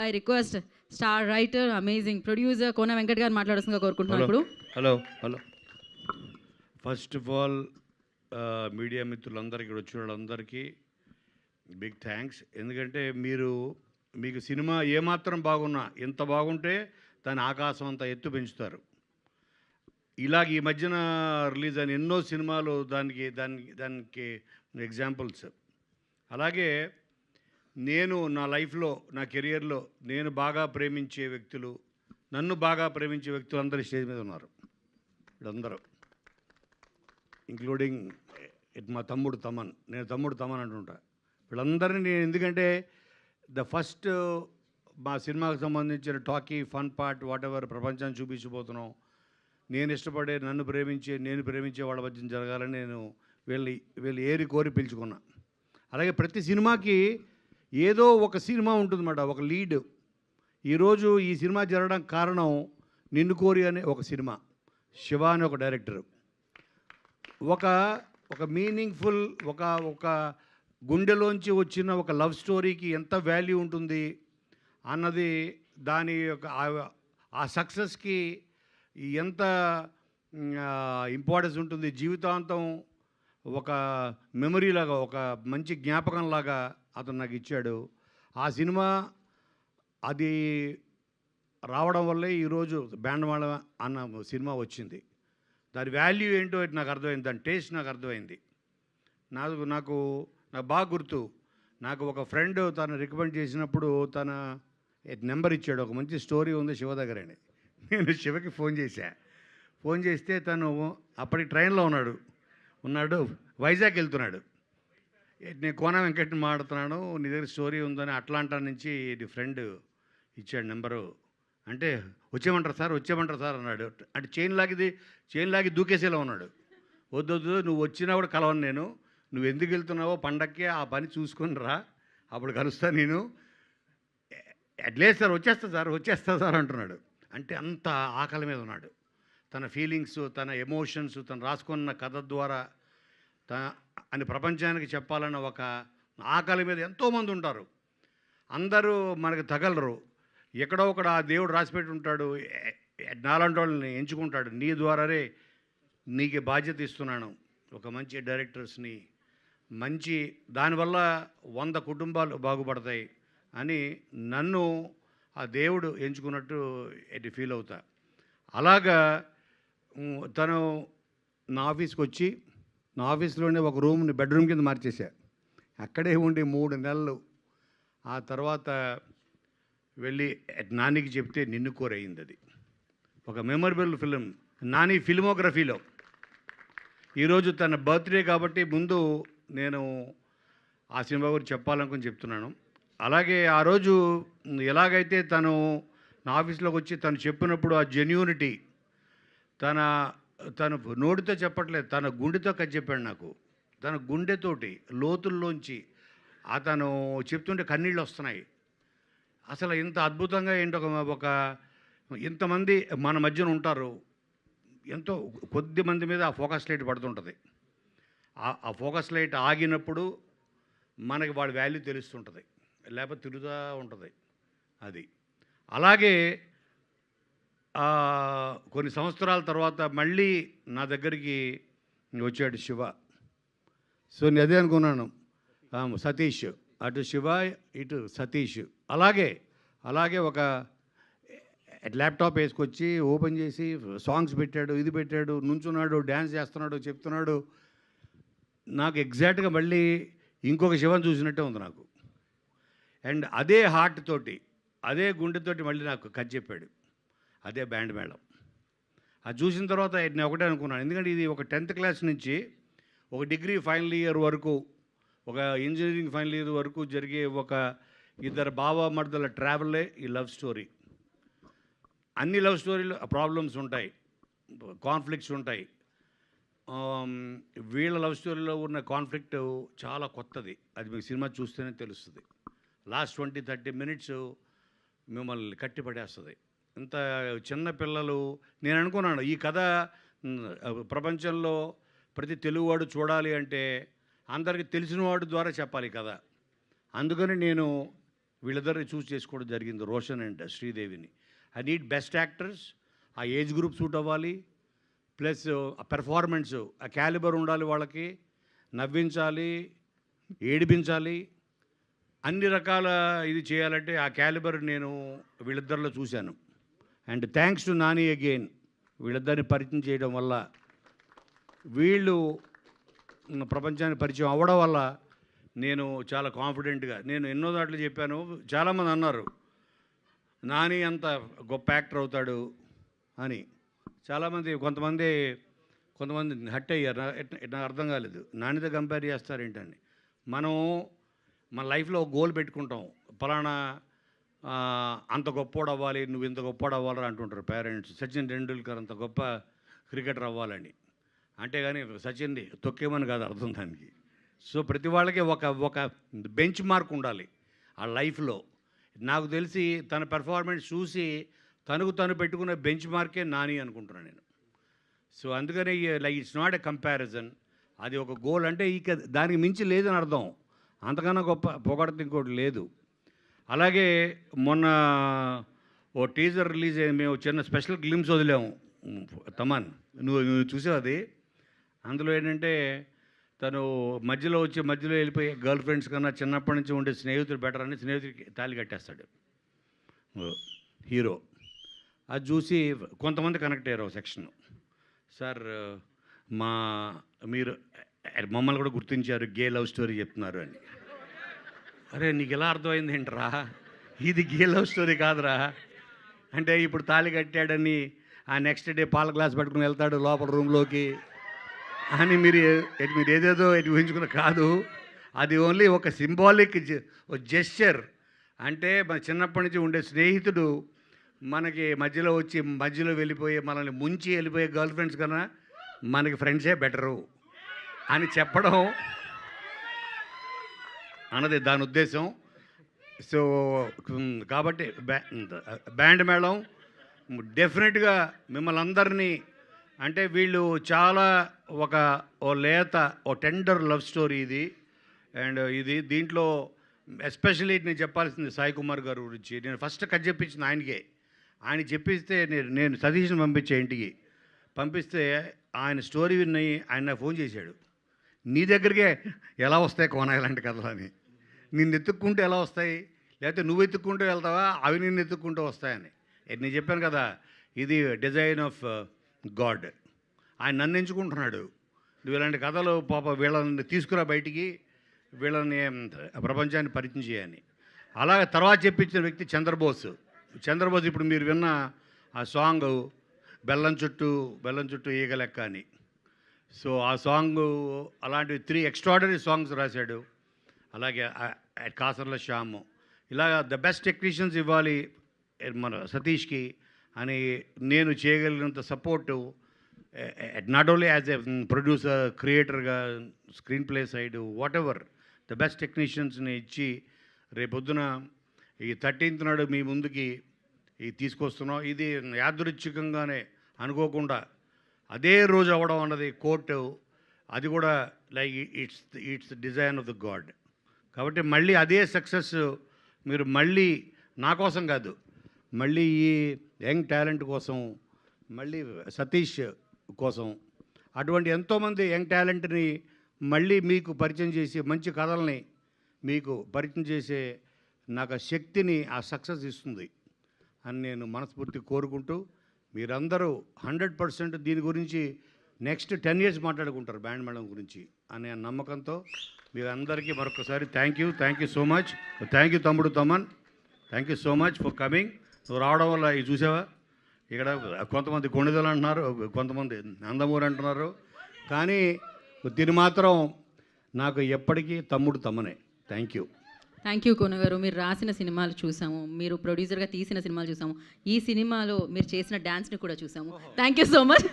I request star writer, amazing producer Kona Venkat గారు మాట్లాడుతుందిగా కోరుకుంటున్నాను ఇప్పుడు. Hello first of all media మిత్రులందరికీ ఇక్కడ వచ్చిన వాళ్ళందరికీ బిగ్ థ్యాంక్స్. ఎందుకంటే మీకు సినిమా ఏమాత్రం బాగున్నా, ఎంత బాగుంటే దాని ఆకాశం అంత ఎత్తు పెంచుతారు. ఇలాగ ఈ మధ్యన రిలీజ్ అయిన ఎన్నో సినిమాలు దానికి ఎగ్జాంపుల్స్. అలాగే నేను నా లైఫ్లో, నా కెరియర్లో నేను బాగా ప్రేమించే వ్యక్తులు, నన్ను బాగా ప్రేమించే వ్యక్తులు అందరూ స్టేజ్ మీద ఉన్నారు. వీళ్ళందరూ ఇంక్లూడింగ్ మా తమ్ముడు తమన్, నేను తమ్ముడు తమన్ అంటుంటా. వీళ్ళందరినీ నేను ఎందుకంటే ఫస్ట్ మా సినిమాకు సంబంధించిన talkie fun part whatever ప్రపంచాన్ని చూపించబోతున్నాం. నేను ఇష్టపడే, నేను ప్రేమించే వాళ్ళ మధ్య జరగాలని నేను వీళ్ళు ఏరి కోరి పిలుచుకున్నా. అలాగే ప్రతి సినిమాకి ఏదో ఒక సినిమా ఉంటుందన్నమాట, ఒక లీడ్. ఈరోజు ఈ సినిమా జరగడానికి కారణం నిన్ను కోరి అనే ఒక సినిమా. శివ అనే ఒక డైరెక్టరు ఒక మీనింగ్ఫుల్, ఒక గుండెలోంచి వచ్చిన ఒక లవ్ స్టోరీకి ఎంత వాల్యూ ఉంటుంది అన్నది, దాని యొక్క ఆ సక్సెస్కి ఎంత ఇంపార్టెన్స్ ఉంటుంది, జీవితాంతం ఒక మెమరీలాగా, ఒక మంచి జ్ఞాపకంలాగా అతను నాకు ఇచ్చాడు. ఆ సినిమా అది రావడం వల్లే ఈరోజు బ్యాండ్మాళ అన్న సినిమా వచ్చింది. దాని వాల్యూ ఏంటో నాకు అర్థమైంది, దాని టేస్ట్ నాకు అర్థమైంది. నాకు బాగా గుర్తు. నాకు ఒక ఫ్రెండ్ తను రికమెండ్ చేసినప్పుడు తన నెంబర్ ఇచ్చాడు. ఒక మంచి స్టోరీ ఉంది శివ దగ్గరని. నేను శివకి ఫోన్ చేస్తే తను అప్పటికి ట్రైన్లో ఉన్నాడు వైజాగ్ వెళ్తున్నాడు. నేను కోన వెంకట్ని మాట్లాడుతున్నాను, నీ దగ్గర స్టోరీ ఉందని అట్లాంటా నుంచి నీ ఫ్రెండ్ ఇచ్చాడు నెంబరు. అంటే వచ్చేయమంటారు సార్ అన్నాడు. అంటే చైన్ లాగి దూకేసేలా ఉన్నాడు. వద్దు నువ్వు వచ్చినా కూడా కలవను నేను, నువ్వు ఎందుకు వెళ్తున్నావో పండక్కి ఆ పని చూసుకొని రా, అప్పుడు కలుస్తా నేను. లేదు సార్ వచ్చేస్తా సార్ అంటున్నాడు. అంటే అంత ఆకలి మీద ఉన్నాడు. తన ఫీలింగ్స్, తన ఎమోషన్స్, తను రాసుకున్న కథ ద్వారా అని ప్రపంచానికి చెప్పాలన్న ఒక ఆకలి మీద ఎంతోమంది ఉంటారు. అందరూ మనకు తగలరు. ఎక్కడో ఒకడు ఆ దేవుడు రాసిపెట్టి ఉంటాడు, నాలాంటి వాళ్ళని ఎంచుకుంటాడు. నీ ద్వారానే నీకు బాధ్యత ఇస్తున్నాను, ఒక మంచి డైరెక్టర్స్ని, మంచి దానివల్ల 100 కుటుంబాలు బాగుపడతాయి అని నన్ను ఆ దేవుడు ఎంచుకున్నట్టు ఫీల్ అవుతా. అలాగా తను నా ఆఫీస్కి వచ్చి, నా ఆఫీస్లోనే ఒక రూమ్ని బెడ్రూమ్ కింద మార్చేశా. అక్కడే ఉండి 3 నెలలు. ఆ తర్వాత వెళ్ళి నానికి చెప్తే నిన్ను కోరయింది. అది ఒక మెమరబుల్ ఫిలిం నాని ఫిల్మోగ్రఫీలో. ఈరోజు తన బర్త్డే కాబట్టి ముందు నేను ఆ సినిమా గురించి చెప్పాలనుకుని చెప్తున్నాను. అలాగే ఆ రోజు ఎలాగైతే తను నా ఆఫీస్లోకి వచ్చి తను చెప్పినప్పుడు ఆ జెన్యూనిటీ, తను నోటితో చెప్పట్లేదు, తన గుండెతో కథ చెప్పాడు నాకు. తన గుండెతోటి లోతుల్లోంచి అతను చెప్తుంటే కన్నీళ్ళు వస్తున్నాయి. అసలు ఇంత అద్భుతంగా ఏంటో ఒక ఇంతమంది మన మధ్యన ఉంటారు, ఎంతో కొద్ది మంది మీద ఆ ఫోకస్ లైట్ పడుతుంటుంది. ఆ ఫోకస్ లైట్ ఆగినప్పుడు మనకి వాడి వాల్యూ తెలుస్తుంటుంది, లేకపోతే తిరుగుతూ ఉంటుంది. అది అలాగే కొన్ని సంవత్సరాల తర్వాత మళ్ళీ నా దగ్గరికి వచ్చాడు శివ. సో నేను అదే అనుకున్నాను, సతీష్, అటు శివ ఇటు సతీష్. అలాగే ఒక ల్యాప్టాప్ వేసుకొచ్చి ఓపెన్ చేసి సాంగ్స్ పెట్టాడు, ఇది పెట్టాడు, నుంచున్నాడు, డ్యాన్స్ చేస్తున్నాడు, చెప్తున్నాడు. నాకు ఎగ్జాక్ట్గా మళ్ళీ ఇంకొక శివని చూసినట్టే ఉంది నాకు. అండ్ అదే హార్ట్ తోటి, అదే గుండెతోటి మళ్ళీ నాకు కథ చెప్పాడు. అదే బ్యాండ్ మేళం. అది చూసిన తర్వాత నేను ఒకటే అనుకున్నాను, ఎందుకంటే ఇది ఒక 10th క్లాస్ నుంచి ఒక డిగ్రీ ఫైనల్ ఇయర్ వరకు, ఒక ఇంజనీరింగ్ ఫైనల్ ఇయర్ వరకు జరిగే ఒక ఇద్దరు బావమర్దల ట్రావెలే ఈ లవ్ స్టోరీ. అన్ని లవ్ స్టోరీలో ప్రాబ్లమ్స్ ఉంటాయి, కాన్ఫ్లిక్ట్స్ ఉంటాయి. వీళ్ళ లవ్ స్టోరీలో ఉన్న కాన్ఫ్లిక్ట్ చాలా కొత్తది. అది మీకు సినిమా చూస్తేనే తెలుస్తుంది. లాస్ట్ 20-30 మినిట్స్ మిమ్మల్ని కట్టిపడేస్తుంది. ఇంత చిన్న పిల్లలు, నేను అనుకున్నాను ఈ కథ ప్రపంచంలో ప్రతి తెలుగువాడు చూడాలి అంటే అందరికీ తెలిసిన వాడి ద్వారా చెప్పాలి కదా. అందుకని నేను వీళ్ళిద్దరిని చూస్ చేసుకోవడం జరిగింది, రోషన్ అండ్ శ్రీదేవిని. ఐ నీడ్ బెస్ట్ యాక్టర్స్, ఆ ఏజ్ గ్రూప్ సూట్ అవ్వాలి, ప్లస్ ఆ పెర్ఫార్మెన్స్, ఆ క్యాలిబర్ ఉండాలి, వాళ్ళకి నవ్వించాలి, ఏడిపించాలి, అన్ని రకాల ఇది చేయాలంటే ఆ క్యాలిబర్ నేను వీళ్ళిద్దరిలో చూశాను. And thanks to Nani again, వీళ్ళిద్దరిని పరిచయం చేయడం వల్ల, వీళ్ళు ప్రపంచానికి పరిచయం అవ్వడం వల్ల నేను చాలా కాన్ఫిడెంట్గా, నేను ఎన్నో దాంట్లో చెప్పాను. చాలామంది అన్నారు నాని అంత గొప్ప యాక్టర్ అవుతాడు అని. చాలామంది కొంతమంది హట్ అయ్యారు. నాకు అర్థం కాలేదు, నానితో కంపేర్ చేస్తారేంటని. మనం మన లైఫ్లో ఒక గోల్ పెట్టుకుంటాం, ఫలానా అంత గొప్పోడు అవ్వాలి, నువ్వు ఇంత గొప్పోడు అవ్వాలని అంటుంటారు పేరెంట్స్. సచిన్ టెండూల్కర్ అంత గొప్ప క్రికెటర్ అవ్వాలని, అంటే కానీ సచిన్ని తొక్కేమని కాదు అర్థం దానికి. సో ప్రతి వాళ్ళకి ఒక బెంచ్ మార్క్ ఉండాలి ఆ లైఫ్లో. నాకు తెలిసి తన పెర్ఫార్మెన్స్ చూసి తను పెట్టుకున్న బెంచ్ మార్కే నాని అనుకుంటున్నాను నేను. సో అందుకని like it's not a comparison, అది ఒక గోల్. అంటే ఇక దానికి మించి లేదని అర్థం, అంతకన్నా గొప్ప పొగడత ఇంకోటి లేదు. అలాగే మొన్న ఓ టీజర్ రిలీజ్ అయ్యి మేము చిన్న స్పెషల్ గ్లిమ్స్ వదిలాము. తమన్, నువ్వు చూసావు అది? అందులో ఏంటంటే తను మధ్యలో వెళ్ళిపోయి గర్ల్ ఫ్రెండ్స్ కన్నా చిన్నప్పటి నుంచి ఉండే స్నేహితుడు బెటర్ అని స్నేహితుడికి తాళి కట్టేస్తాడు హీరో. అది చూసి కొంతమంది కనెక్ట్ అయ్యారు ఒక సెక్షన్. సార్ మీరు మమ్మల్ని కూడా గుర్తించారు, గే లవ్ స్టోరీ చెప్తున్నారు అని. అరే నీకు ఎలా అర్థమైంది ఏంట్రా, ఇది గే లవ్ స్టోరీ కాదురా. అంటే ఇప్పుడు తాళి కట్టాడని ఆ నెక్స్ట్ డే పాల గ్లాస్ పట్టుకుని వెళ్తాడు లోపల రూమ్లోకి అని మీరు ఏదేదో ఊహించుకున్న కాదు. అది ఓన్లీ ఒక సింబాలిక్ జెస్చర్. అంటే మన చిన్నప్పటి నుంచి ఉండే స్నేహితుడు మనకి మధ్యలో వెళ్ళిపోయి మనల్ని ముంచి వెళ్ళిపోయే గర్ల్ ఫ్రెండ్స్ కన్నా మనకి ఫ్రెండ్సే బెటరు అని చెప్పడం అన్నది దాని ఉద్దేశం. సో కాబట్టి బ్యాండ్ మేళం డెఫినెట్గా మిమ్మల్ని అందరినీ, అంటే వీళ్ళు చాలా ఓ లేత టెండర్ లవ్ స్టోరీ ఇది. అండ్ దీంట్లో ఎస్పెషల్లీ నేను చెప్పాల్సింది సాయి కుమార్ గారి గురించి. నేను ఫస్ట్ కథ చెప్పించింది ఆయనకే. ఆయన చెప్పిస్తే నేను సతీష్ని పంపించే ఇంటికి పంపిస్తే ఆయన స్టోరీ విని ఆయన నాకు ఫోన్ చేశాడు, నీ దగ్గరికే ఎలా వస్తాయి కోన ఇలాంటి కథలు అని. నిన్ను ఎత్తుక్కుంటూ ఎలా వస్తాయి, లేకపోతే నువ్వు ఎత్తుక్కుంటూ వెళ్తావా, అవి నిన్ను ఎత్తుక్కుంటూ వస్తాయని. నేను చెప్పాను కదా, ఇది డిజైన్ ఆఫ్ గాడ్. ఆయన నన్ను ఎంచుకుంటున్నాడు, నువ్వు ఇలాంటి కథలు పాప వీళ్ళని తీసుకురా బయటికి, వీళ్ళని ప్రపంచాన్ని పరిచయం చేయని. అలాగే తర్వాత చెప్పించిన వ్యక్తి చంద్రబోస్. ఇప్పుడు మీరు విన్న ఆ సాంగ్ బెల్లం చుట్టూ ఈగ లెక్క అని. సో ఆ సాంగ్ అలాంటి 3 ఎక్స్ట్రాడనరీ సాంగ్స్ రాశాడు. అలాగే కాసర్ల శ్యాము. ఇలాగ ద బెస్ట్ టెక్నీషియన్స్ ఇవ్వాలి మన సతీష్కి అని నేను చేయగలిగినంత support, not only as a producer, క్రియేటర్గా, screenplay side, whatever, the best టెక్నీషియన్స్ని ఇచ్చి రేపొద్దున ఈ 13th నాడు మీ ముందుకి తీసుకొస్తున్నాం. ఇది యాదృచ్ఛికంగానే అనుకోకుండా అదే రోజు అవ్వడం అన్నది కోర్టు, అది కూడా like it's design of the God. కాబట్టి మళ్ళీ అదే సక్సెస్ మీరు మళ్ళీ నా కోసం కాదు, మళ్ళీ ఈ యంగ్ టాలెంట్ కోసం, మళ్ళీ సతీష్ కోసం, అటువంటి ఎంతోమంది యంగ్ టాలెంట్ని మళ్ళీ మీకు పరిచయం చేసి మంచి కథల్ని మీకు పరిచయం చేసే నాకు ఆ శక్తిని, ఆ సక్సెస్ ఇస్తుంది అని నేను మనస్ఫూర్తిగా కోరుకుంటూ, మీరందరూ 100% దీని గురించి నెక్స్ట్ 10 years మాట్లాడుకుంటారు బ్యాండ్ మేళం గురించి అనే నమ్మకంతో మీరందరికీ మరొకసారి thank you so much. Thank you తమ్ముడు Thaman, thank you so much for coming. నువ్వు రావడం వల్ల ఇది చూసావా, ఇక్కడ కొంతమంది కొణిదలు అంటున్నారు, కొంతమంది నందమూరి అంటున్నారు, కానీ దీని మాత్రం నాకు ఎప్పటికీ తమ్ముడు తమ్మనే. థ్యాంక్ యూ కోన గారు. మీరు రాసిన సినిమాలు చూసాము, మీరు ప్రొడ్యూసర్గా తీసిన సినిమాలు చూసాము, ఈ సినిమాలో మీరు చేసిన డ్యాన్స్ని కూడా చూసాము. Thank you so much.